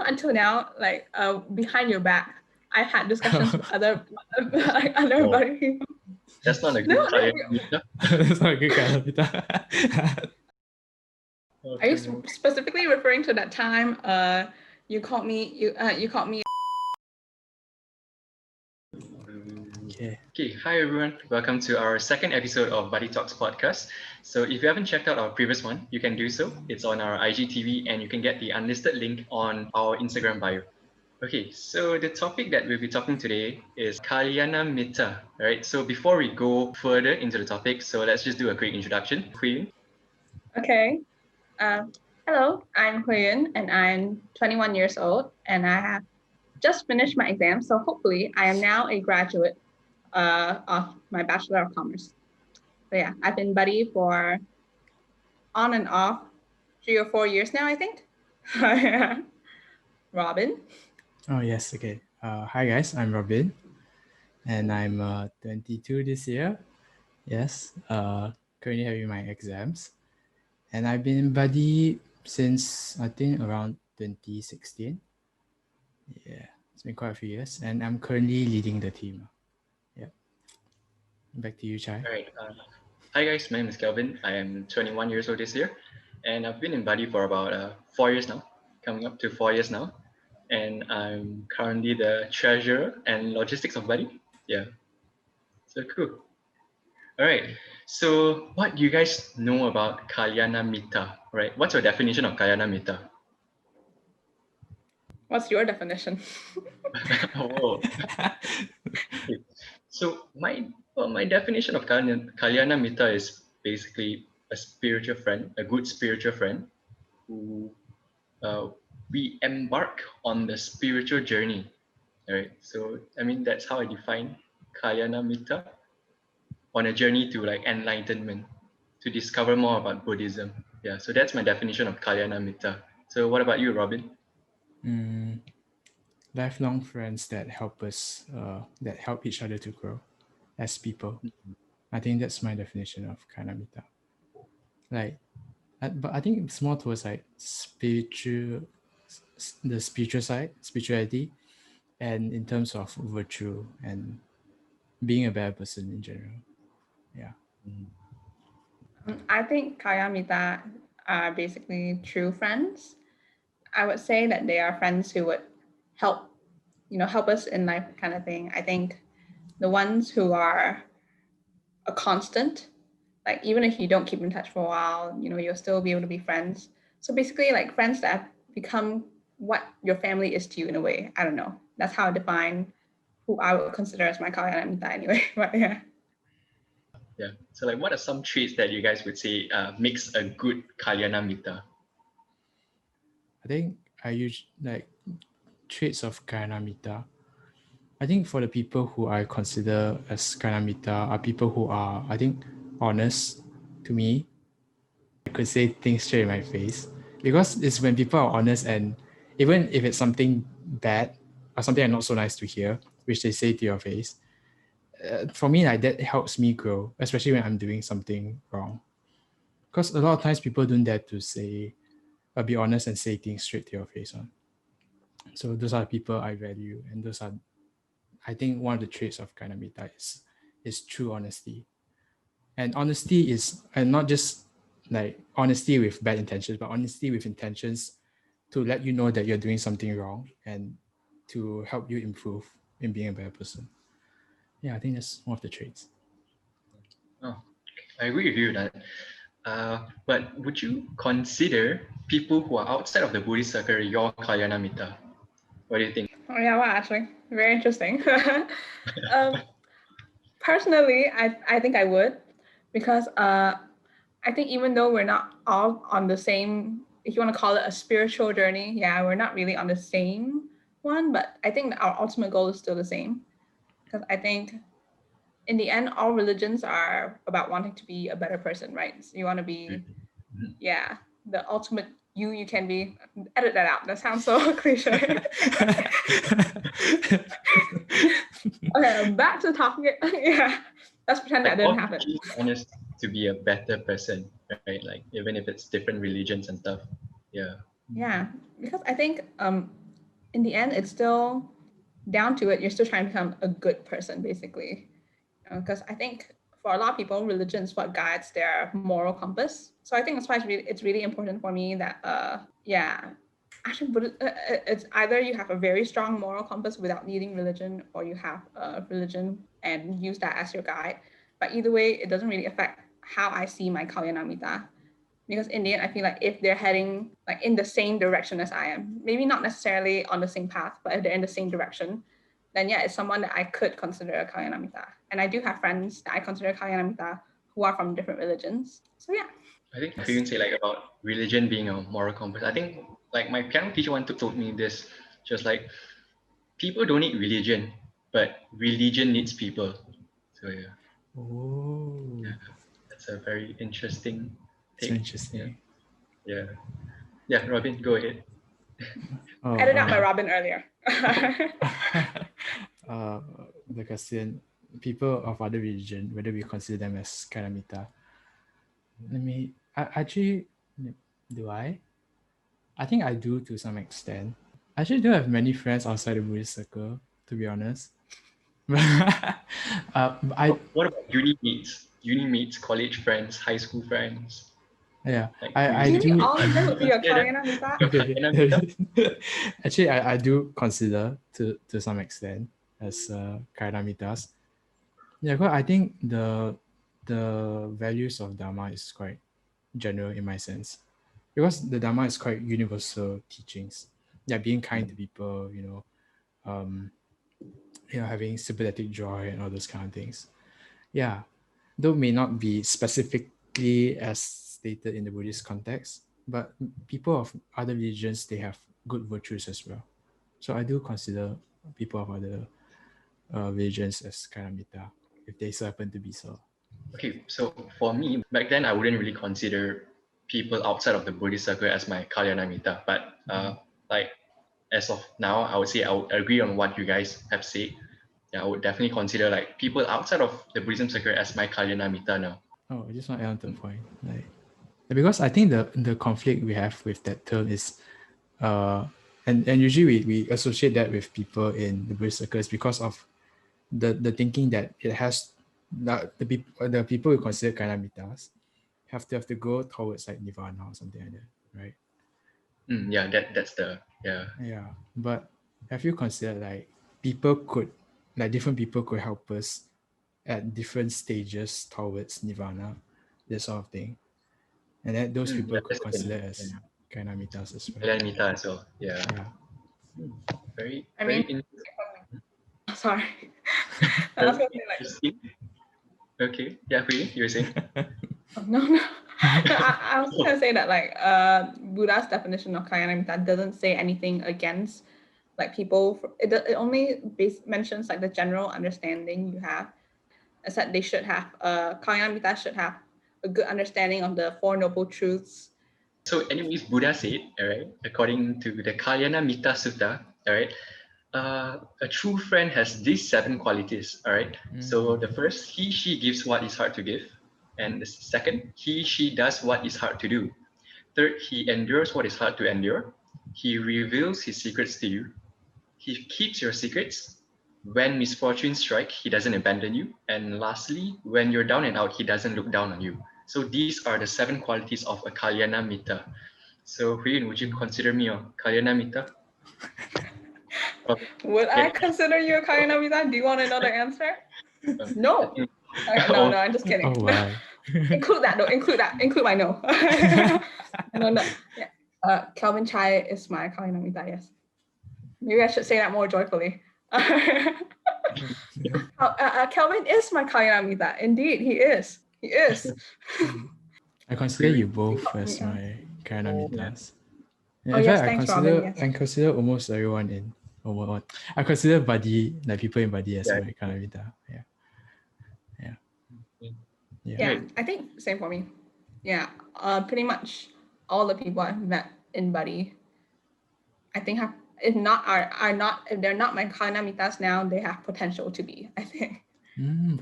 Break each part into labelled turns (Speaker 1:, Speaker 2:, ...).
Speaker 1: until now, like behind your back, I've had discussions with other buddy people.
Speaker 2: That's not a good Kalyana Mitta.
Speaker 3: That's not a good Kalyana Mitta.
Speaker 1: Are you specifically referring to that time? You called me. You called me.
Speaker 2: Okay, hi everyone. Welcome to our second episode of Buddy Talks podcast. So if you haven't checked out our previous one, you can do so. It's on our IGTV and you can get the unlisted link on our Instagram bio. Okay, so the topic that we'll be talking today is Kalyana Mitta, right? So before we go further into the topic, so let's just do a quick introduction. Hui Yun.
Speaker 1: Okay. Hello, I'm Hui Yun and I'm 21 years old and I have just finished my exam. So hopefully I am now a graduate of my Bachelor of Commerce. So yeah, I've been buddy for on and off 3 or 4 years now, I think. Robin.
Speaker 3: Oh yes, okay. Hi guys, I'm Robin, and I'm 22 this year. Yes, currently having my exams, and I've been in buddy since I think around 2016. Yeah, it's been quite a few years, and I'm currently leading the team. Yeah. Back to you, Chai.
Speaker 2: All right. Hi guys, my name is Kelvin. I am 21 years old this year, and I've been in Buddy for about 4 years now, coming up to 4 years now, and I'm currently the treasurer and logistics of Buddy. Yeah, so cool. All right. So, what do you guys know about Kalyana Mitta? Right? What's your definition of Kalyana Mitta?
Speaker 1: What's your definition?
Speaker 2: Oh. Okay. So my definition of Kalyana Mitta is basically a spiritual friend, a good spiritual friend, who we embark on the spiritual journey. Right. So I mean that's how I define Kalyana Mitta, on a journey to like enlightenment, to discover more about Buddhism. Yeah. So that's my definition of Kalyana Mitta. So what about you, Robin?
Speaker 3: Lifelong friends that help us, that help each other to grow as people. I think that's my definition of Kalyana Mitta. Like, but I think it's more towards like the spiritual side, spirituality, and in terms of virtue and being a better person in general. Yeah.
Speaker 1: I think Kalyana Mittas are basically true friends. I would say that they are friends who would help us in life kind of thing. I think the ones who are a constant, like even if you don't keep in touch for a while, you'll still be able to be friends. So basically like friends that have become what your family is to you in a way. I don't know. That's how I define who I would consider as my Kalyana Mittas anyway. But yeah.
Speaker 2: Yeah. So like what are some traits that you guys would say makes a good Kalyana Mitta?
Speaker 3: I think I use like traits of Kalyana Mitta. I think for the people who I consider as Kalyana Mitta are people who are, I think, honest to me. I could say things straight in my face, because it's when people are honest, and even if it's something bad or something not so nice to hear, which they say to your face, for me, like that helps me grow, especially when I'm doing something wrong. Because a lot of times people don't dare to say, be honest and say things straight to your face on. So those are the people I value, and those are, I think, one of the traits of Kalyana Mitta is true honesty. And honesty is, and not just like honesty with bad intentions, but honesty with intentions to let you know that you're doing something wrong and to help you improve in being a better person. Yeah, I think that's one of the traits.
Speaker 2: Oh, I agree with you that. But would you consider people who are outside of the Buddhist circle your Kalyana Mitta? What do you think?
Speaker 1: Oh yeah, well, actually, very interesting. Personally, I think I would, because I think even though we're not all on the same, if you want to call it a spiritual journey, yeah, we're not really on the same one, but I think our ultimate goal is still the same. Because I think in the end, all religions are about wanting to be a better person, right? So you want to be, yeah, the ultimate you can be. Edit that out. That sounds so cliche. Okay, back to the topic. Yeah, let's pretend that didn't happen.
Speaker 2: Honest to be a better person, right? Like even if it's different religions and stuff. Yeah.
Speaker 1: Yeah, because I think in the end, it's still down to it. You're still trying to become a good person, basically. Because I think for a lot of people, religion is what guides their moral compass. So I think that's why it's really important for me that, actually, it's either you have a very strong moral compass without needing religion, or you have a religion and use that as your guide. But either way, it doesn't really affect how I see my Kalyana Mitta. Because in the end, I feel like if they're heading like in the same direction as I am, maybe not necessarily on the same path, but if they're in the same direction, then yeah, it's someone that I could consider a Kalyana Mitta. And I do have friends that I consider Kalyana Mitta who are from different religions. So yeah.
Speaker 2: I think Hui Yun say like about religion being a moral compass. I think like my piano teacher once told me this, just like people don't need religion, but religion needs people. So yeah,
Speaker 3: Oh,
Speaker 2: that's a very interesting
Speaker 3: so
Speaker 2: take.
Speaker 3: interesting.
Speaker 2: Yeah, Robin, go ahead.
Speaker 3: Oh,
Speaker 1: I did not my Robin earlier.
Speaker 3: the question, people of other religion, whether we consider them as Kalyana. Actually, do I? I think I do to some extent. I actually do have many friends outside the Buddhist circle, to be honest.
Speaker 2: What about uni mates? Uni mates, college friends, high school friends?
Speaker 3: Yeah,
Speaker 2: Like,
Speaker 3: I
Speaker 1: Maybe
Speaker 3: do.
Speaker 1: all of them would be a
Speaker 2: consider
Speaker 1: Kalyana Mitta.
Speaker 2: your Kalyana Mitta?
Speaker 3: Actually, I do consider to some extent as Kalyana Mittas. Yeah, because I think the values of Dhamma is quite general in my sense, because the Dhamma is quite universal teachings. Yeah, being kind to people, having sympathetic joy and all those kind of things. Yeah, though may not be specifically as stated in the Buddhist context, but people of other religions, they have good virtues as well. So I do consider people of other religions as Kalyana Mitta, if they so happen to be so.
Speaker 2: Okay, so for me, back then I wouldn't really consider people outside of the Buddhist circle as my Kalyana Mitta. But like as of now, I would say I would agree on what you guys have said. Yeah, I would definitely consider like people outside of the Buddhism circle as my Kalyana Mitta now.
Speaker 3: Oh, I just want to add on to the point. Like, because I think the conflict we have with that term is and usually we associate that with people in the Buddhist circles because of the thinking that it has the people we consider Kalyana Mittas have to go towards like nirvana or something like that, right?
Speaker 2: Yeah, that's the
Speaker 3: Yeah, but have you considered like different people could help us at different stages towards nirvana, that sort of thing, and that those people could
Speaker 2: that's the thing.
Speaker 3: consider as Kalyana Mittas as well.
Speaker 2: Kalyana Mitta as well. Yeah.
Speaker 3: Yeah.
Speaker 2: Very
Speaker 1: I
Speaker 2: very
Speaker 1: mean, sorry. I was gonna say like,
Speaker 2: interesting. Okay, yeah, Hui, you were saying?
Speaker 1: no. I was gonna say that like Buddha's definition of Kalyana Mitta doesn't say anything against like people. It only mentions like the general understanding you have. Is that they should have Kalyana Mitta should have a good understanding of the Four Noble Truths.
Speaker 2: So anyways, Buddha said, all right, according to the Kalyana Mitta Sutta, all right, a true friend has these 7 qualities, all right? So the first, he, she gives what is hard to give. And the second, he, she does what is hard to do. Third, he endures what is hard to endure. He reveals his secrets to you. He keeps your secrets. When misfortunes strike, he doesn't abandon you. And lastly, when you're down and out, he doesn't look down on you. So these are the 7 qualities of a Kalyana Mitta. So Hui Yun, would you consider me a Kalyana Mitta?
Speaker 1: Would I consider you a Kalyana Mitta? Do you want to know the answer? No. No, I'm just kidding.
Speaker 3: Oh, wow.
Speaker 1: Include that though. Include my no. No. Yeah. Kelvin Chai is my Kalyana Mitta. Yes. Maybe I should say that more joyfully. Kelvin is my Kalyana Mitta. Indeed, he is. He is.
Speaker 3: I consider you both as my Kalyana Mittas.
Speaker 1: Oh, yes, thanks, Robin. Yes.
Speaker 3: I consider almost everyone in overall. I consider Buddy, like people in Buddy as my Kalyana Mitta.
Speaker 1: Yeah, I think same for me. Yeah, pretty much all the people I've met in Buddy, I think have if they're not my Kalyana Mittas now, they have potential to be. I think.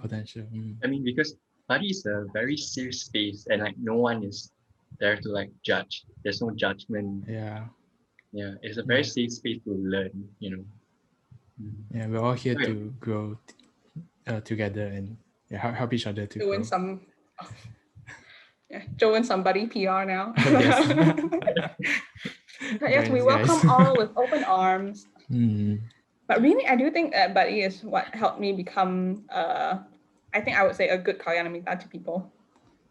Speaker 3: Potential.
Speaker 2: I mean, because Buddy is a very safe space, and like no one is there to like judge. There's no judgment.
Speaker 3: Yeah.
Speaker 2: Yeah, it's a very safe space to learn, you know.
Speaker 3: Yeah, we're all here
Speaker 2: Okay.
Speaker 3: to grow together and help each other to
Speaker 1: Doing
Speaker 3: grow.
Speaker 1: some, doing somebody PR now.
Speaker 3: Yes.
Speaker 1: Yes, we
Speaker 3: Thanks,
Speaker 1: welcome
Speaker 3: guys.
Speaker 1: all with open arms.
Speaker 3: Mm.
Speaker 1: But really, I do think that Buddy is what helped me become, I think I would say, a good Kalyana Mittas to people.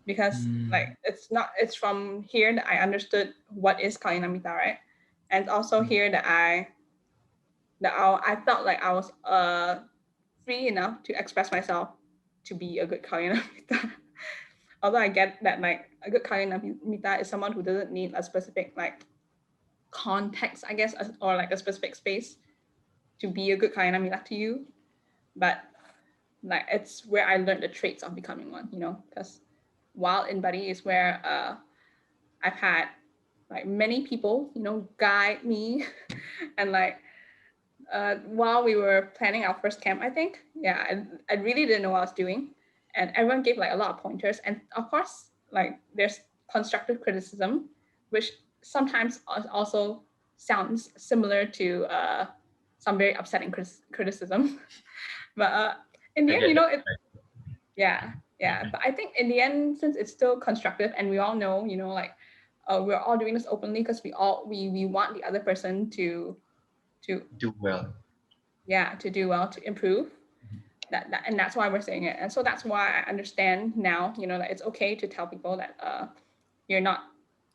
Speaker 1: Because like it's from here that I understood what is Kalyana Mittas, right? And also here that I felt like I was free enough to express myself to be a good Kalyana Mittas. Although I get that like a good Kalyana Mittas is someone who doesn't need a specific like context, I guess, or like a specific space to be a good Kalyana Mittas to you. But like it's where I learned the traits of becoming one, you know, because while in Buddy is where I've had like many people, you know, guide me and like while we were planning our first camp, I think, yeah, I really didn't know what I was doing. And everyone gave like a lot of pointers. And of course, like there's constructive criticism, which sometimes also sounds similar to some very upsetting criticism. But in the
Speaker 2: I
Speaker 1: end,
Speaker 2: get
Speaker 1: you know,
Speaker 2: that.
Speaker 1: yeah. But I think in the end, since it's still constructive and we all know, you know, like we're all doing this openly because we want the other person to
Speaker 2: Do well.
Speaker 1: to do well, to improve. That and that's why we're saying it. And so that's why I understand now, you know, that it's okay to tell people that you're not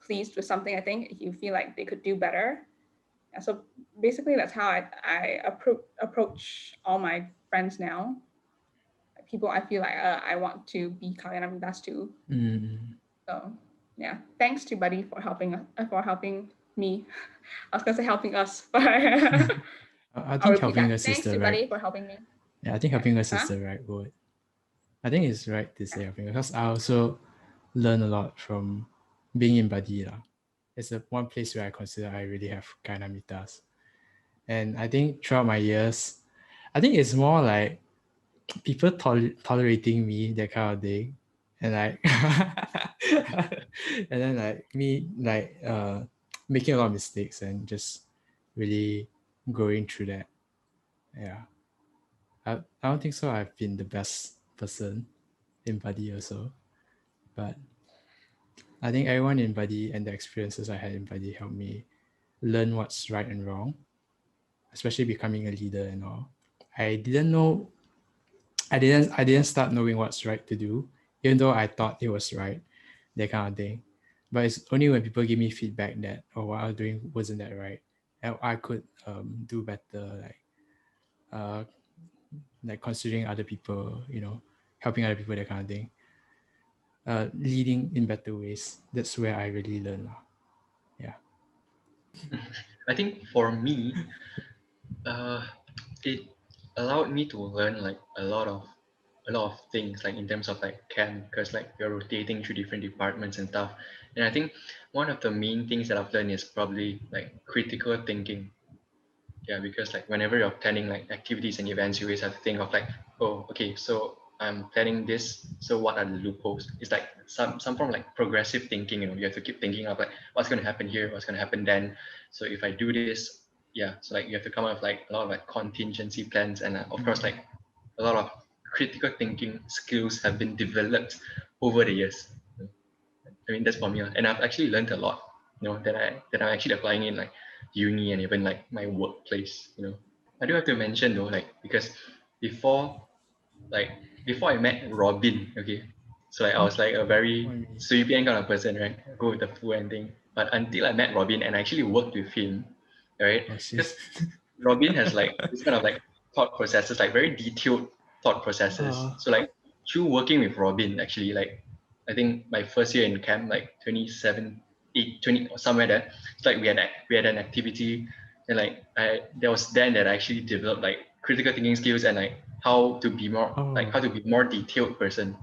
Speaker 1: pleased with something. I think you feel like they could do better. And so basically that's how I approach all my friends now. People I feel like I want to be Kalyana Mittas too. So yeah, thanks to Buddy for helping me. I was gonna say helping us, but
Speaker 3: I think helping us is
Speaker 1: thanks
Speaker 3: the
Speaker 1: to
Speaker 3: right.
Speaker 1: Buddy for helping me.
Speaker 3: Yeah, I think helping us is
Speaker 1: Huh?
Speaker 3: the right word. I think it's right to say helping because I also learn a lot from being in Buddy. It's the one place where I consider I really have Kalyana Mittas. And I think throughout my years, I think it's more like people tolerating me, that kind of thing. And like and then like me like making a lot of mistakes and just really going through that. Yeah. I don't think so I've been the best person in Buddy also. But I think everyone in Buddy and the experiences I had in Buddy helped me learn what's right and wrong, especially becoming a leader and all. I didn't start knowing what's right to do, even though I thought it was right, that kind of thing. But it's only when people give me feedback that what I was doing wasn't that right, and I could do better, like considering other people, you know, helping other people, that kind of thing. Leading in better ways. That's where I really learn. Yeah.
Speaker 2: I think for me, it allowed me to learn like a lot of things, like in terms of like camp, because like you're rotating through different departments and stuff. And I think one of the main things that I've learned is probably like critical thinking. Yeah, because like whenever you're planning like activities and events, you always have to think of like, oh, okay, so I'm planning this, so what are the loopholes? It's like some form of like progressive thinking. You know, you have to keep thinking of like what's going to happen here, what's going to happen then. So if I do this, yeah, so like you have to come up with like a lot of like contingency plans, and of course like a lot of critical thinking skills have been developed over the years. I mean, that's for me, and I've actually learned a lot, you know, that I'm actually applying in like uni and even like my workplace. You know, I do have to mention though, like because before like before I met Robin, okay, so like I was like a very sweepy kind of person, right? Go with the flow and thing. But until I met Robin and I actually worked with him, right?
Speaker 3: Oh shit.
Speaker 2: Because Robin has like this kind of like thought processes, like very detailed thought processes. So like through working with Robin, actually, like I think my first year in camp, like 27, 20 or somewhere there, it's like we had an activity, and like there was then that I actually developed like critical thinking skills and like how to be more detailed person,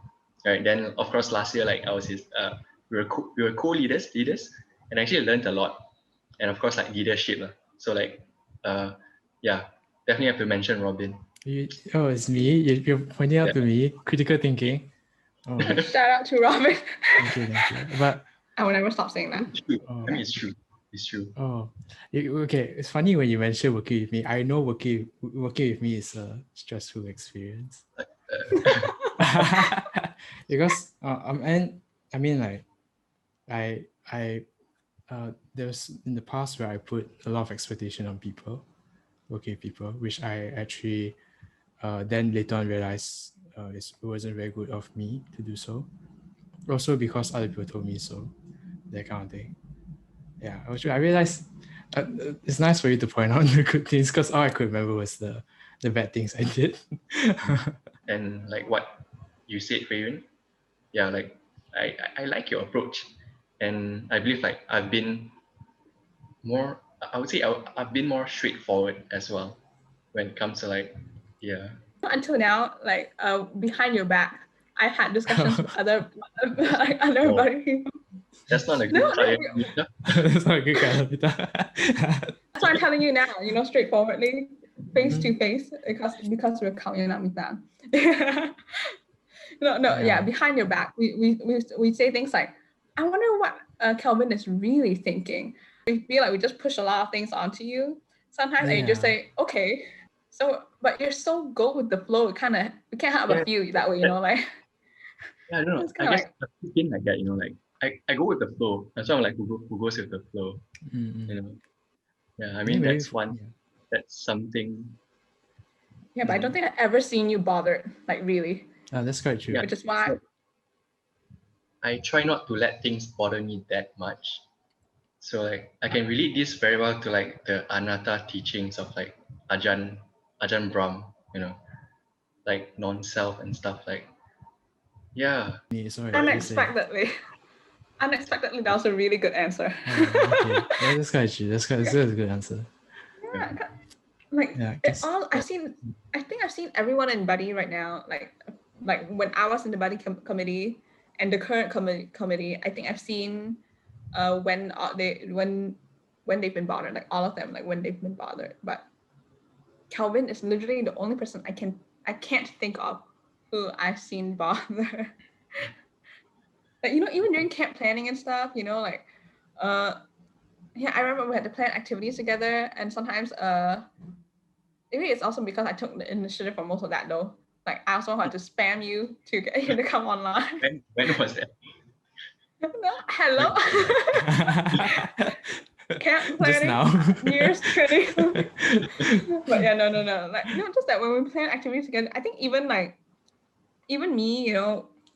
Speaker 2: right? Then of course last year like I was his we were co-leaders, and I actually learned a lot, and of course like leadership. So like yeah, definitely have to mention Robin.
Speaker 3: It's me. You're pointing out to me. Critical thinking. Oh,
Speaker 1: Shout out to Robin.
Speaker 3: thank you. But
Speaker 1: I will never stop saying that.
Speaker 2: It's true. I mean, it's true. It's true.
Speaker 3: Oh, okay. It's funny when you mention working with me. I know working with me is a stressful experience. Because I mean like I there's in the past where I put a lot of expectation on people, working with people, which I actually then later on realized it wasn't very good of me to do so. Also because other people told me so, that kind of thing. Yeah, I realized it's nice for you to point out the good things because all I could remember was the bad things I did.
Speaker 2: And like what you said, Hui Yun, yeah, like I like your approach, and I believe like I've been more. I would say I've been more straightforward as well when it comes to like, yeah.
Speaker 1: Until now, like behind your back, I've had discussions with other like, other
Speaker 2: No,
Speaker 1: buddy people.
Speaker 2: that's not a
Speaker 1: No,
Speaker 2: good
Speaker 1: no,
Speaker 2: client. Mitta.
Speaker 3: That's not a good kind of
Speaker 1: that's what I'm telling you now. Straightforwardly, face to face, because we're Kalyana Mittas. No, yeah. Behind your back, we say things like, I wonder what Kelvin is really thinking. We feel like we just push a lot of things onto you sometimes, and you just say, okay. So, but you're so go with the flow. We can't help but feel that way, like.
Speaker 2: Yeah, I don't know.
Speaker 1: It's
Speaker 2: I
Speaker 1: kinda
Speaker 2: guess I've been like that, like I go with the flow. That's why I'm like who goes with the flow. You know. Yeah, I mean that's something.
Speaker 1: Yeah, but I don't think I've ever seen you bothered, like really.
Speaker 3: That's quite true.
Speaker 2: Yeah,
Speaker 1: Which is why
Speaker 2: I try not to let things bother me that much. So like I can relate this very well to like the anatta teachings of like Ajahn Brahm, like non-self and stuff like. Yeah.
Speaker 3: Sorry,
Speaker 1: unexpectedly, that was a really good answer.
Speaker 3: okay. That's quite true. That's a good answer.
Speaker 1: Yeah, like
Speaker 3: Yeah,
Speaker 1: I think I've seen everyone in Buddy right now. Like when I was in the Buddy committee and the current committee, I think I've seen when they've been bothered, like all of them, like when they've been bothered. But Kelvin is literally the only person I can't think of who I've seen bother. Like, even during camp planning and stuff, like yeah, I remember we had to plan activities together, and sometimes maybe it's also because I took the initiative for most of that though. Like I also had to spam you to get you to come online.
Speaker 2: When was that?
Speaker 1: Hello. Camp
Speaker 3: Just
Speaker 1: planning.
Speaker 3: now.
Speaker 1: New Year's training. But yeah, no. Like just that when we plan activities together, I think even me,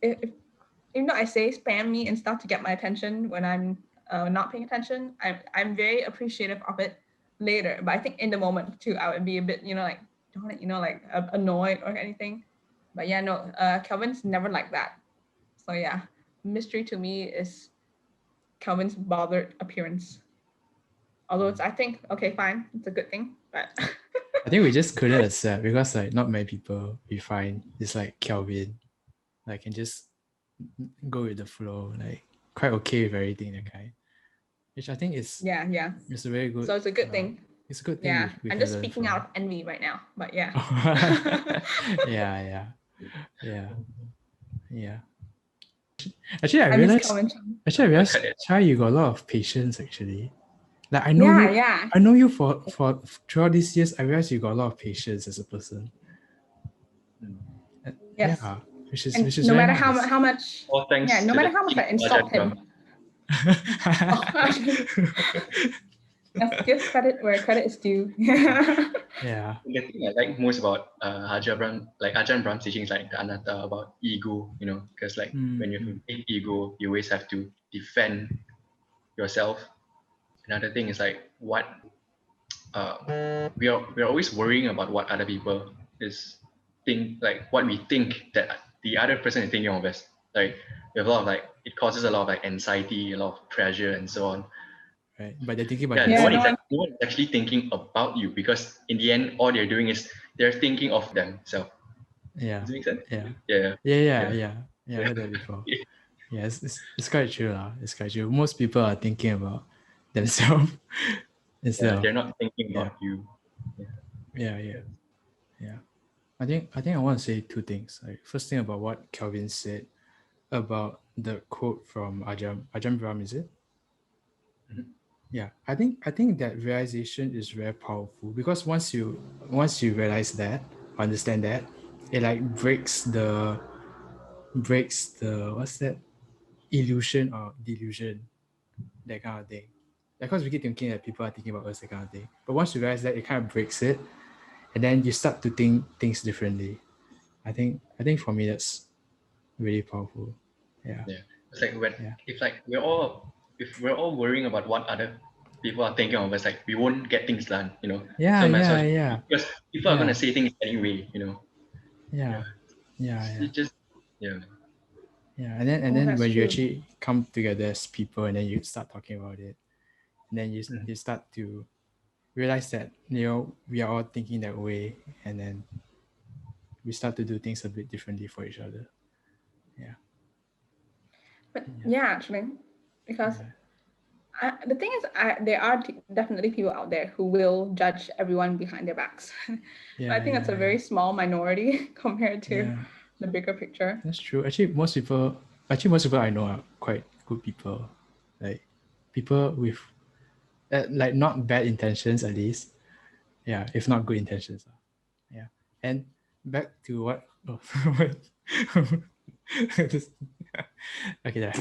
Speaker 1: if I say spam me and stuff to get my attention when I'm not paying attention, I'm very appreciative of it later. But I think in the moment too, I would be a bit, like, darn it, like annoyed or anything. But yeah, no, Kelvin's never like that. So yeah, mystery to me is Kelvin's bothered appearance. Although I think, okay, fine, it's a good thing, but.
Speaker 3: I think we just couldn't accept because like not many people we find is like Kelvin, like can just go with the flow, like quite okay with everything, that kind. Which I think is it's a very good.
Speaker 1: So it's a good thing.
Speaker 3: It's a good thing.
Speaker 1: Yeah, I'm just speaking out of envy right now, but yeah.
Speaker 3: yeah. Actually, I realized, Chai, you got a lot of patience. Actually, like I know you.
Speaker 1: Yeah.
Speaker 3: I know you for throughout these years. I realized you got a lot of patience as a person.
Speaker 1: Yes.
Speaker 3: Yeah, which is
Speaker 1: no matter
Speaker 3: nice.
Speaker 1: how much.
Speaker 2: All thanks.
Speaker 1: Yeah, no matter how much I insult him. Yes, give credit where credit is due.
Speaker 3: Yeah.
Speaker 2: The thing I like most about Ajahn Brahm's teachings, like the anatta about ego, because like when you have a big ego, you always have to defend yourself. Another thing is like what we are always worrying about what other people like what we think that the other person is thinking of us. Like we have a lot of like it causes a lot of like anxiety, a lot of pressure, and so on.
Speaker 3: Right, but they're thinking about
Speaker 2: no one is actually thinking about you, because in the end, all they're doing is they're thinking of themselves.
Speaker 3: Yeah.
Speaker 2: Does it make sense?
Speaker 3: Yeah. I heard that before. Yeah, it's quite true. It's quite true. Most people are thinking about themselves instead
Speaker 2: they're not thinking about you.
Speaker 3: Yeah. I think I want to say two things. Like first thing about what Kelvin said about the quote from Ajahn Brahm, is it? yeah, I think that realization is very powerful, because once you realize that, understand that, it like breaks the what's that, illusion or delusion, that kind of thing. Because we keep thinking that people are thinking about us, that kind of thing. But once you realize that, it kind of breaks it, and then you start to think things differently. I think for me that's really powerful. Yeah.
Speaker 2: Yeah. It's like when
Speaker 3: Yeah.
Speaker 2: if we're all worrying about what other people are thinking of us, like we won't get things done,
Speaker 3: Yeah,
Speaker 2: So might as well,
Speaker 3: yeah, yeah.
Speaker 2: because people are
Speaker 3: Yeah.
Speaker 2: gonna say things anyway,
Speaker 3: Yeah.
Speaker 2: Yeah.
Speaker 3: Yeah, yeah.
Speaker 2: You just yeah.
Speaker 3: Yeah. And then
Speaker 1: That's
Speaker 3: when you
Speaker 1: true.
Speaker 3: actually come together as people, and then you start talking about it, and then you start to realize that we are all thinking that way, and then we start to do things a bit differently for each other. Yeah.
Speaker 1: But
Speaker 3: Yeah.
Speaker 1: yeah, actually, because
Speaker 3: Yeah.
Speaker 1: the thing is, there are definitely people out there who will judge everyone behind their backs. But I
Speaker 3: Yeah.
Speaker 1: think it's a
Speaker 3: Yeah.
Speaker 1: very small minority compared to
Speaker 3: Yeah.
Speaker 1: the bigger picture.
Speaker 3: That's true. Most people I know are quite good people, like people with like not bad intentions, at least. Yeah, if not good intentions. Yeah. And back to what? Oh, Just- okay, there.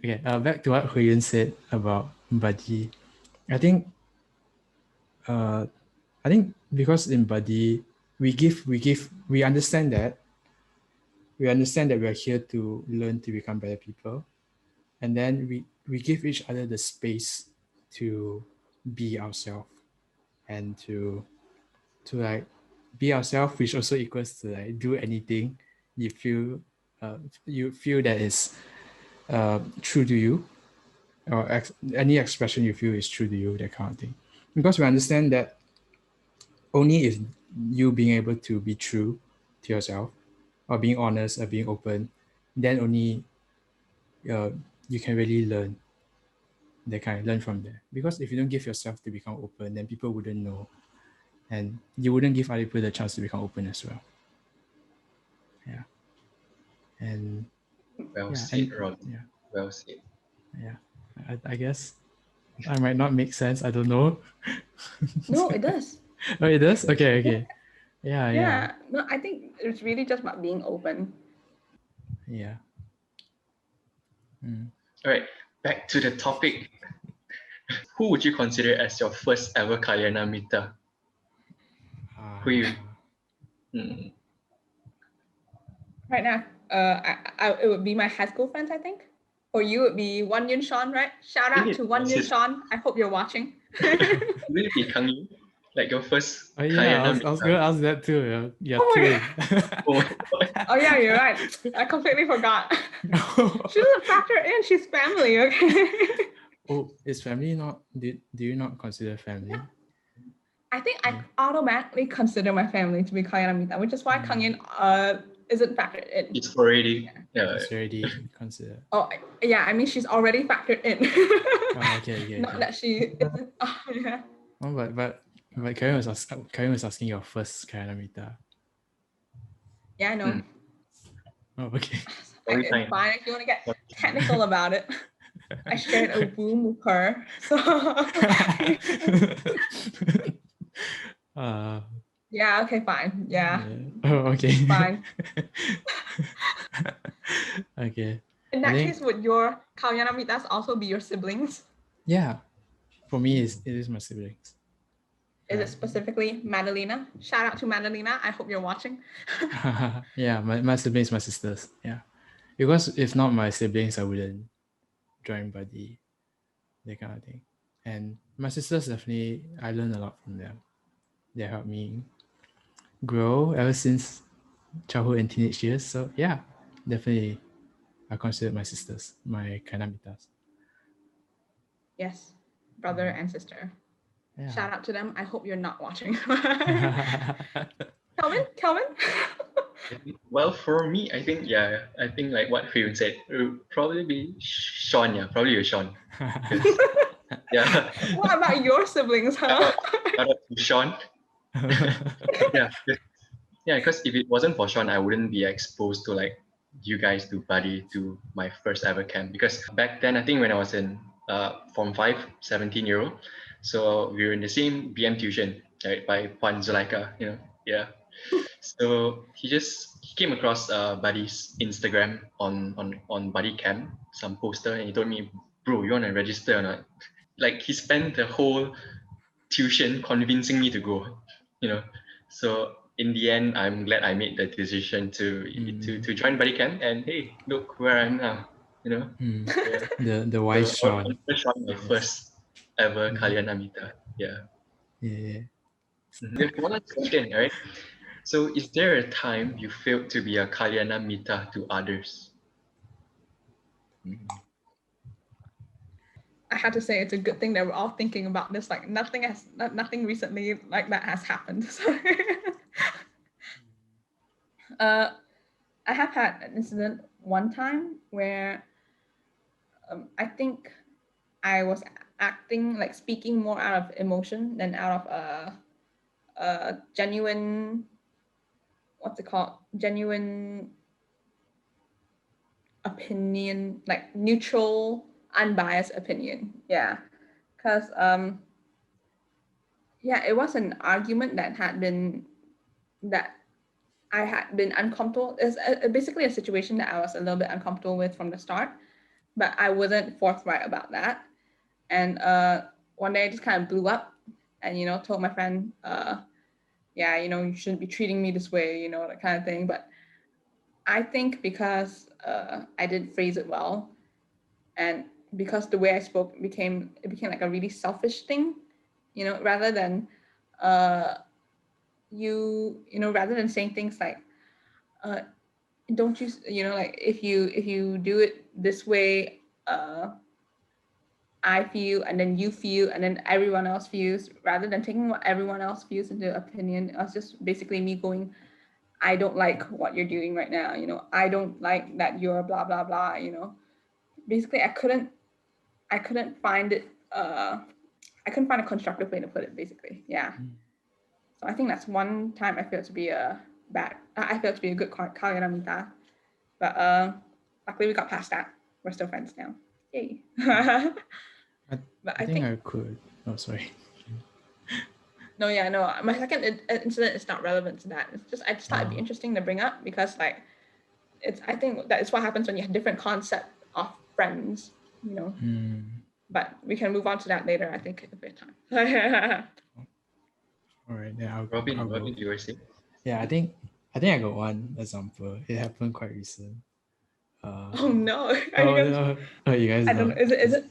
Speaker 3: Okay. Back to what Hui Yun said about buddy. I think. Uh, I think because in buddy we understand that we are here to learn to become better people, and then we give each other the space to be ourselves, and to like be ourselves, which also equals to like do anything you feel you feel that is true to you, or any expression you feel is true to you, that kind of thing. Because we understand that only if you being able to be true to yourself, or being honest, or being open, then only uh, you can really learn, they kind of learn from there. Because if you don't give yourself to become open, then people wouldn't know, and you wouldn't give other people the chance to become open as well. Yeah. And
Speaker 2: Well
Speaker 3: yeah,
Speaker 2: said,
Speaker 3: and
Speaker 2: Rob.
Speaker 3: yeah,
Speaker 2: Well said.
Speaker 3: yeah. I guess I might not make sense, I don't know.
Speaker 1: No, it does.
Speaker 3: Oh, it does. Okay. Yeah.
Speaker 1: Yeah, no, I think it's really just about being open.
Speaker 3: Yeah. Mm.
Speaker 2: All right, back to the topic. Who would you consider as your first ever Kalyana Mitta? Who you? Hmm.
Speaker 1: Right now, it would be my high school friends, I think. For you, it would be Wan Yun Sean, right? Shout
Speaker 2: Will
Speaker 1: out
Speaker 2: it
Speaker 1: to Wan Yun Sean. I hope you're watching.
Speaker 2: will it be Kang Yu? Like your first
Speaker 3: Oh yeah,
Speaker 2: Kalyana
Speaker 3: I was
Speaker 2: Mitta?
Speaker 3: gonna ask that too. Yeah, yeah,
Speaker 1: Oh my
Speaker 3: twin.
Speaker 2: Oh my god.
Speaker 1: Oh yeah, you're right. I completely forgot. She doesn't factor in. She's family, okay?
Speaker 3: Oh, is family not? Do you not consider family?
Speaker 1: I think I automatically consider my family to be Kalyana Mittas, which is why Kang Yin isn't factored in.
Speaker 2: It's already
Speaker 3: It's already considered.
Speaker 1: Oh yeah, I mean she's already factored in.
Speaker 3: Oh, okay.
Speaker 1: Not that she isn't. Yeah.
Speaker 3: Oh, but Karen was asking your first Kayanamita.
Speaker 1: Yeah, I know.
Speaker 2: Hmm.
Speaker 3: Oh, okay.
Speaker 2: Story
Speaker 1: It's
Speaker 2: time.
Speaker 1: fine if you want to get technical about it. I shared a womb with her, so
Speaker 3: uh,
Speaker 1: yeah. Okay, fine. Yeah,
Speaker 3: Oh, okay.
Speaker 1: fine.
Speaker 3: Okay.
Speaker 1: In
Speaker 3: I
Speaker 1: that
Speaker 3: think
Speaker 1: case, would your Kalyana Mittas also be your siblings?
Speaker 3: yeah. For me, it is my siblings.
Speaker 1: Is it
Speaker 3: Right.
Speaker 1: specifically Madalena? Shout out to Madalena. I hope you're watching.
Speaker 3: Yeah, my siblings, my sisters. Yeah. Because if not my siblings, I wouldn't join buddy, that kind of thing. And my sisters, definitely, I learned a lot from them. They helped me grow ever since childhood and teenage years. So yeah, definitely I consider my sisters my Kainamitas.
Speaker 1: Yes, brother and sister.
Speaker 3: Yeah.
Speaker 1: Shout out to them. I hope you're not watching. Kelvin?
Speaker 2: Well, for me, I think like what Hui Yun said, it would probably be Sean. Yeah, probably your Sean. Yeah.
Speaker 1: What about your siblings, huh?
Speaker 2: Shout out to Sean. Yeah. Yeah, because if it wasn't for Sean, I wouldn't be exposed to like you guys to buddy to my first ever camp. Because back then, I think when I was in Form 5, 17-year-old. So we were in the same BM tuition, right, by Puan Zulaika, yeah. So he came across Buddy's Instagram on Buddy Camp, some poster, and he told me, bro, you want to register or not? Like he spent the whole tuition convincing me to go, So in the end, I'm glad I made the decision to join Buddy Camp, and hey, look where I am now, Yeah.
Speaker 3: The
Speaker 2: So
Speaker 3: wise
Speaker 2: I'll
Speaker 3: Sean.
Speaker 2: consider Sean my first ever Kalyana Mittas. Yeah.
Speaker 3: Yeah.
Speaker 2: We have one last question, all right? So is there a time you failed to be a Kalyana Mittas to others?
Speaker 1: I had to say it's a good thing that we're all thinking about this. Like nothing recently like that has happened. So, I have had an incident one time where I think I was acting like speaking more out of emotion than out of a genuine, what's it called? Genuine opinion, like neutral, unbiased opinion. Yeah. Because yeah, it was an argument that I had been uncomfortable. It's basically a situation that I was a little bit uncomfortable with from the start, but I wasn't forthright about that. And one day I just kind of blew up and, told my friend, yeah, you shouldn't be treating me this way, that kind of thing. But I think because I didn't phrase it well, and because the way I spoke it became like a really selfish thing, rather than rather than saying things like, don't you, like if you do it this way, I feel, and then you feel, and then everyone else feels, rather than taking what everyone else feels into opinion. It was just basically me going, I don't like what you're doing right now, I don't like that you're blah blah blah, basically I couldn't find it I couldn't find a constructive way to put it, basically. Yeah. So I think that's one time I feel to be a good Kalyana Mittas. But luckily we got past that. We're still friends now. Yay. But
Speaker 3: I think I could. Oh, sorry.
Speaker 1: No, yeah, no. My second incident is not relevant to that. It's just I just thought it'd be interesting to bring up because like I think that is what happens when you have different concept of friends, But we can move on to that later, I think, if we have time.
Speaker 3: All right, then I'll
Speaker 2: Robin,
Speaker 3: go.
Speaker 2: you were saying?
Speaker 3: Yeah, I think I got one example. It happened quite recent.
Speaker 1: Oh no!
Speaker 3: You guys
Speaker 1: I
Speaker 3: know.
Speaker 1: don't know. Is it?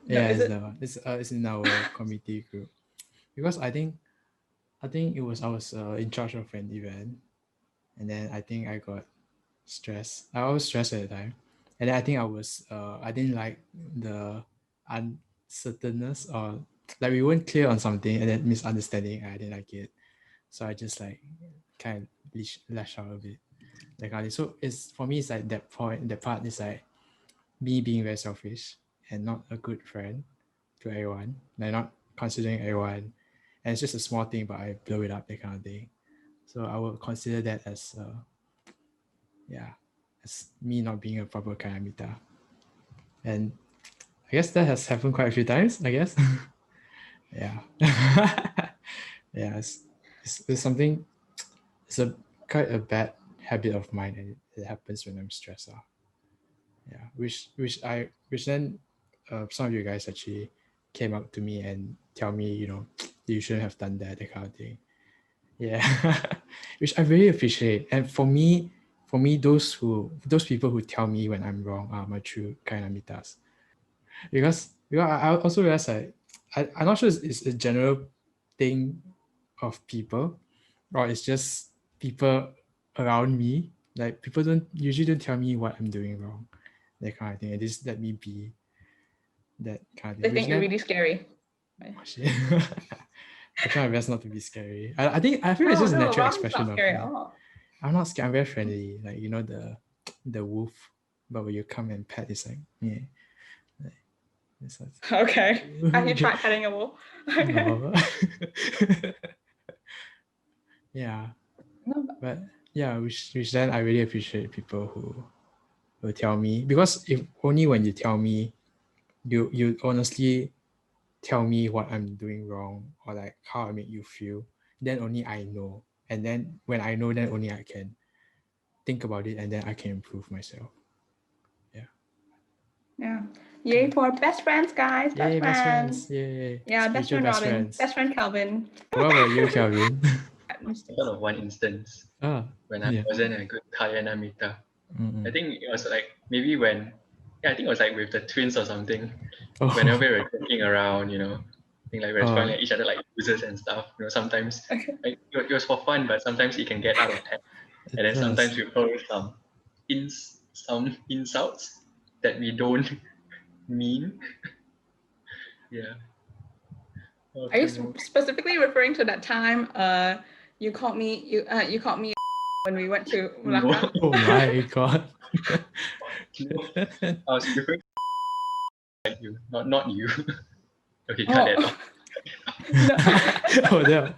Speaker 1: No,
Speaker 3: Yeah,
Speaker 1: is it?
Speaker 3: it's in our committee group because I think it was I was in charge of an event, and then I think I got stressed. I was stressed at the time, and then I think I didn't like the uncertainness or like we weren't clear on something, and then misunderstanding. I didn't like it, so I just like kind of lash out a bit. That kind of thing. So it's for me, it's like that part is like me being very selfish and not a good friend to everyone. Like not considering everyone, and it's just a small thing, but I blow it up, that kind of thing. So I would consider that as as me not being a proper Kalyana Mittas. And I guess that has happened quite a few times, I guess. Yeah. Yeah, it's something, it's quite a bad habit of mine, and it happens when I'm stressed out. Yeah, which then some of you guys actually came up to me and tell me, you shouldn't have done that kind of thing. Yeah, which I really appreciate. And for me, those people who tell me when I'm wrong are my true Kalyana Mittas. Because I also realize like I'm not sure it's a general thing of people, or it's just people around me. Like people usually don't tell me what I'm doing wrong, that kind of thing. And just let me be that kind of
Speaker 1: They
Speaker 3: thing.
Speaker 1: think you're really scary.
Speaker 3: Oh, shit. I try my best not to be scary. I feel it's just a natural expression
Speaker 1: not scary
Speaker 3: of me.
Speaker 1: at all.
Speaker 3: I'm not scared. I'm very friendly. Like the wolf, but when you come and pet, it's like yeah.
Speaker 1: Okay. Have you tried petting a wolf?
Speaker 3: No. Yeah.
Speaker 1: No,
Speaker 3: But yeah, which then I really appreciate people who tell me, because if only when you tell me you honestly tell me what I'm doing wrong or like how I make you feel, then only I know. And then when I know, then only I can think about it and then I can improve myself.
Speaker 1: Yeah. Yay for best friends, guys. Best
Speaker 3: Yay, best
Speaker 1: friends.
Speaker 3: friends. Yay.
Speaker 1: Yeah, best
Speaker 3: Spiritual
Speaker 1: friend
Speaker 3: best
Speaker 1: Robin.
Speaker 3: friends.
Speaker 1: Best friend Kelvin.
Speaker 3: What about you, Kelvin?
Speaker 2: I thought of one instance when I
Speaker 3: Yeah.
Speaker 2: wasn't a good Kalyana Mitta.
Speaker 3: Mm-mm.
Speaker 2: I think it was like maybe when, I think it was like with the twins or something.
Speaker 3: Oh.
Speaker 2: Whenever we were joking around, I think like we were
Speaker 3: Oh.
Speaker 2: calling each other like losers and stuff. Sometimes like, it was for fun, but sometimes it can get out of hand. And then sometimes we throw some insults that we don't mean. Yeah.
Speaker 1: Are you specifically referring to that time you called me when we went to
Speaker 2: No.
Speaker 1: Malacca?
Speaker 3: Oh my god.
Speaker 2: I was referring to you, not you. Okay, cut that off.
Speaker 3: Oh, no.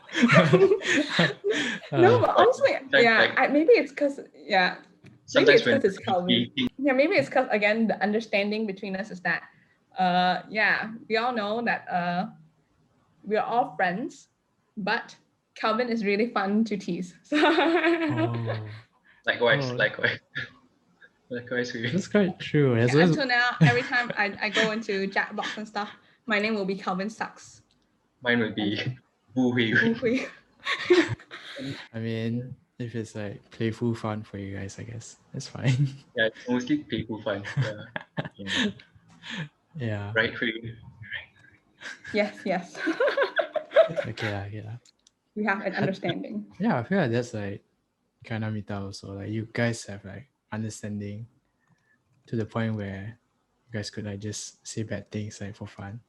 Speaker 1: No, but honestly,
Speaker 2: like-
Speaker 1: maybe it's because maybe
Speaker 2: Sometimes
Speaker 1: it's
Speaker 2: when
Speaker 1: because it's Kelvin. Yeah, maybe it's because again the understanding between us is that we all know that we are all friends, but Kelvin is really fun to tease.
Speaker 3: Oh,
Speaker 2: likewise,
Speaker 3: Oh.
Speaker 2: likewise we
Speaker 3: that's quite true. As
Speaker 1: Yeah,
Speaker 3: well as-
Speaker 1: until now, every time I go into Jackbox and stuff, my name will be Kelvin Sucks.
Speaker 2: mine would be Hui Yun.
Speaker 1: Hui.
Speaker 3: I mean, if it's like playful fun for you guys, I guess that's fine.
Speaker 2: Yeah, it's mostly playful fun. Yeah.
Speaker 3: Yeah.
Speaker 2: Right, Hui?
Speaker 1: Yes.
Speaker 3: Okay.
Speaker 1: We have an understanding.
Speaker 3: Yeah, I feel like that's like kind of Mitta also. Like you guys have like understanding to the point where you guys could like just say bad things like for fun.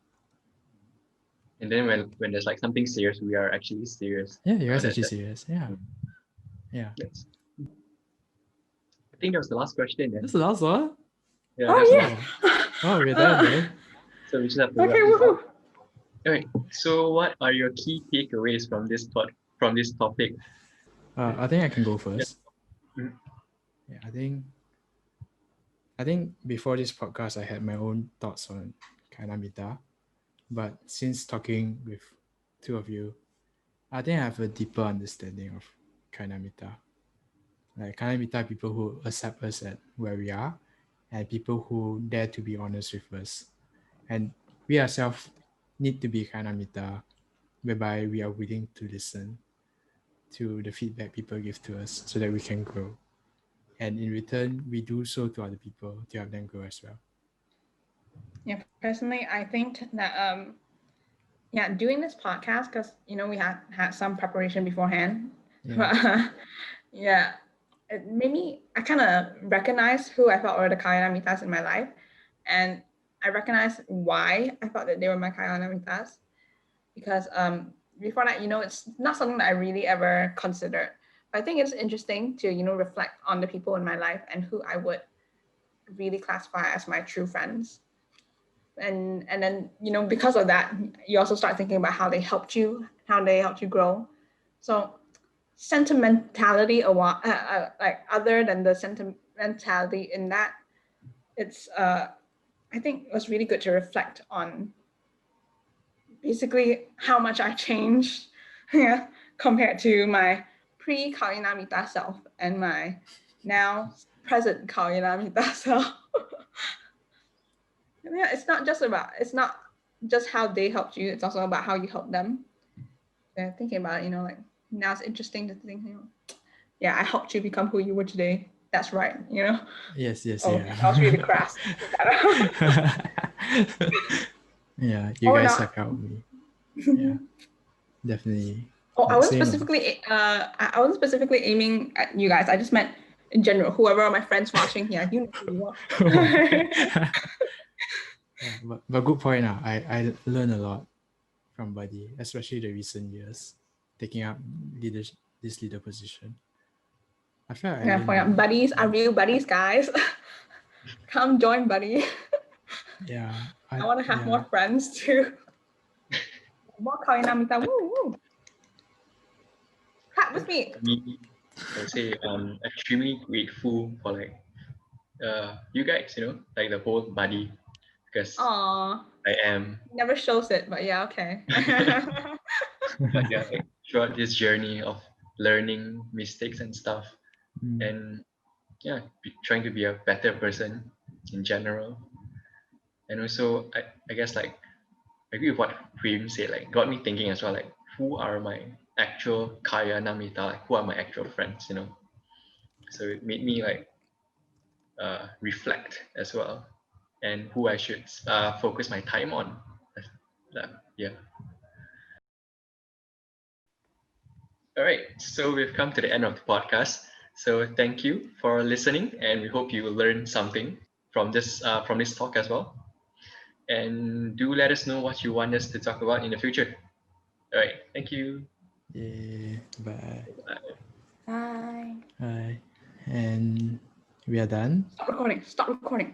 Speaker 2: And then when there's like something serious, we are actually serious.
Speaker 3: Yeah, you guys
Speaker 2: that-
Speaker 3: actually
Speaker 2: that-
Speaker 3: serious. Yeah.
Speaker 2: Mm.
Speaker 3: Yeah.
Speaker 2: That's, I think that was the last question then.
Speaker 3: That's the last one?
Speaker 2: Yeah,
Speaker 1: Oh,
Speaker 2: that's the
Speaker 1: yeah.
Speaker 2: last.
Speaker 3: Oh, we're done, man.
Speaker 2: So we just have to
Speaker 1: Okay,
Speaker 2: wrap this
Speaker 1: woohoo.
Speaker 2: up. Alright. So what are your key takeaways from this topic?
Speaker 3: I think I can go first.
Speaker 2: Mm.
Speaker 3: Yeah, I think before this podcast, I had my own thoughts on Kalyana Mitta, but since talking with two of you, I think I have a deeper understanding of Kalyana Mitta. Like Kalyana Mitta, people who accept us at where we are, and people who dare to be honest with us, and we ourselves need to be Kalyana Mitta, whereby we are willing to listen to the feedback people give to us so that we can grow. And in return, we do so to other people to help them grow as well.
Speaker 1: Yeah, personally, I think that doing this podcast, because we had some preparation beforehand.
Speaker 3: Yeah.
Speaker 1: It made me, I kind of recognize who I felt were the Kalyana Mittas in my life, and I recognize why I thought that they were my Kalyana Mittas, because before that, it's not something that I really ever considered. But I think it's interesting to reflect on the people in my life and who I would really classify as my true friends. And then because of that, you also start thinking about how they helped you grow. So sentimentality like other than the sentimentality in that, it's I think it was really good to reflect on basically how much I changed compared to my pre-Kalyana Mitta self and my now present Kalyana Mitta self. Yeah, it's not just how they helped you, it's also about how you helped them. Yeah, thinking about it, like now it's interesting to think, yeah, I helped you become who you were today. That's right,
Speaker 3: Yes,
Speaker 1: Oh,
Speaker 3: yeah.
Speaker 1: that was really crass.
Speaker 3: Yeah, you
Speaker 1: Or
Speaker 3: guys
Speaker 1: not.
Speaker 3: have helped me. Yeah, definitely.
Speaker 1: Oh,
Speaker 3: Like,
Speaker 1: I wasn't
Speaker 3: same.
Speaker 1: specifically aiming at you guys. I just meant in general, whoever are my friends watching here, you know who you are.
Speaker 3: Yeah, but good point. I learned a lot from Buddy, especially the recent years, taking up this leader position. I feel like I learned
Speaker 1: point out, buddies are real buddies, guys. Come join Buddy.
Speaker 3: Yeah.
Speaker 1: I want to have more friends too. More Kalyana Mitta. Woo. Clap with me.
Speaker 2: I would say extremely grateful for like you guys, like the whole Buddy because
Speaker 1: Aw,
Speaker 2: I am.
Speaker 1: never shows it, but yeah, okay.
Speaker 2: But yeah, like, throughout this journey of learning mistakes and stuff,
Speaker 3: Mm.
Speaker 2: and yeah, trying to be a better person in general. And also, I guess like I agree with what Hui Yun said, like got me thinking as well, like who are my actual Kalyana Mittas, like who are my actual friends, you know? So it made me like reflect as well, and who I should focus my time on. Yeah. All right, so we've come to the end of the podcast. So thank you for listening, and we hope you learned something from this talk as well. And do let us know what you want us to talk about in the future. All right, thank you.
Speaker 3: Yeah. Bye.
Speaker 1: Bye.
Speaker 3: Bye. And we are done.
Speaker 1: Stop recording. Stop recording.